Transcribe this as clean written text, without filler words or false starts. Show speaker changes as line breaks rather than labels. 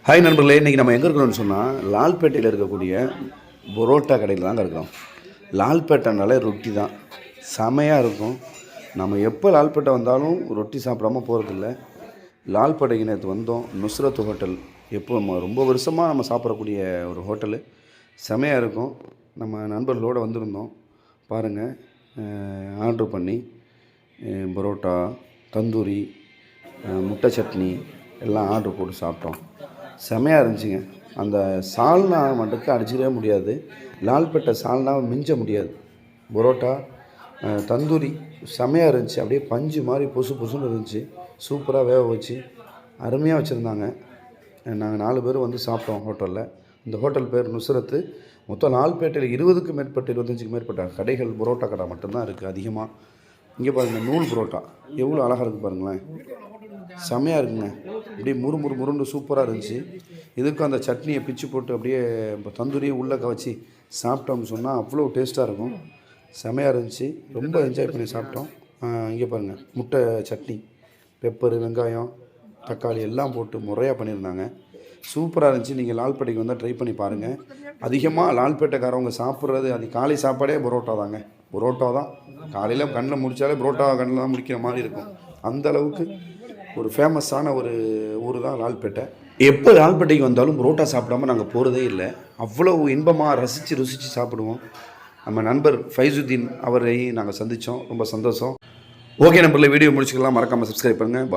Hi நண்பர்களே, இன்றைக்கி நம்ம எங்கே இருக்கிறோம்னு சொன்னால் லால்பேட்டையில் இருக்கக்கூடிய பரோட்டா கடையில் தாங்க இருக்கிறோம். லால்பேட்டைனாலே ரொட்டி தான் செமையாக இருக்கும். நம்ம எப்போ லால்பேட்டை வந்தாலும் ரொட்டி சாப்பிடாம போகிறதில்ல. லால்பேட்டைக்கு நேற்று வந்தோம். நுஸ்ரத் ஹோட்டல் எப்போ ரொம்ப வருஷமாக நம்ம சாப்பிடக்கூடிய ஒரு ஹோட்டலு, செமையாக இருக்கும். நம்ம நண்பர்களோடு வந்திருந்தோம். பாருங்கள், ஆர்டர் பண்ணி பரோட்டா, தந்தூரி, முட்டை சட்னி எல்லாம் ஆர்டர் போட்டு சாப்பிட்டோம். செமையாக இருந்துச்சுங்க. அந்த சால்னா மட்டுக்கு அடிச்சிடவே முடியாது. லால்பேட்டை சால்னாவை மிஞ்ச முடியாது. பரோட்டா, தந்தூரி செமையாக இருந்துச்சு. அப்படியே பஞ்சு மாதிரி பொசு பொசுன்னு இருந்துச்சு. சூப்பராக வேக வச்சு அருமையாக வச்சுருந்தாங்க. நாங்கள் 4 பேர் வந்து சாப்பிட்டோம் ஹோட்டலில். இந்த ஹோட்டல் பேர் நுஸ்ரத்து. மொத்தம் லால்பேட்டையில் 20க்கும் மேற்பட்ட 25க்கும் மேற்பட்ட கடைகள், பரோட்டா கடை மட்டும்தான் இருக்குது அதிகமாக. இங்கே பாருங்கள், நூல் பரோட்டா எவ்வளோ அழகாக இருக்குது பாருங்களேன். செமையாக இருக்குங்க. அப்படியே முறுமுறு சூப்பராக இருந்துச்சு. இதுக்கும் அந்த சட்னியை பிச்சு போட்டு அப்படியே தந்தூரியை உள்ளே கவச்சி சாப்பிட்டோம்னு சொன்னால் அவ்வளோ டேஸ்ட்டாக இருக்கும். செமையாக இருந்துச்சு. ரொம்ப என்ஜாய் பண்ணி சாப்பிட்டோம். இங்கே பாருங்கள், முட்டை சட்னி, பெப்பரு, வெங்காயம், தக்காளி எல்லாம் போட்டு முறையாக பண்ணியிருந்தாங்க. சூப்பராக இருந்துச்சு. நீங்கள் லால்பேட்டைக்கு வந்தால் ட்ரை பண்ணி பாருங்கள். அதிகமாக லால்பேட்டைக்காரவங்க சாப்பிட்றது அது காலை சாப்பாடே பரோட்டா தாங்க. பரோட்டா தான் காலையில் கண்ணில் முடித்தாலே பரோட்டா கண்ணில் தான் முடிக்கிற மாதிரி இருக்கும். அந்த அளவுக்கு ஒரு ஃபேமஸான ஒரு ஊர் தான் லால்பேட்டை. எப்போ லால்பேட்டைக்கு வந்தாலும் பரோட்டா சாப்பிடாமல் நாங்கள் போகிறதே இல்லை. அவ்வளோ இன்பமாக ருசித்து சாப்பிடுவோம். நம்ம நண்பர் ஃபைசுதீன் அவரையும் நாங்கள் சந்தித்தோம். ரொம்ப சந்தோஷம். ஓகே நண்பர்களே, வீடியோ முடிச்சுக்கலாம். மறக்காமல் சப்ஸ்கிரைப் பண்ணுங்கள். பாய்.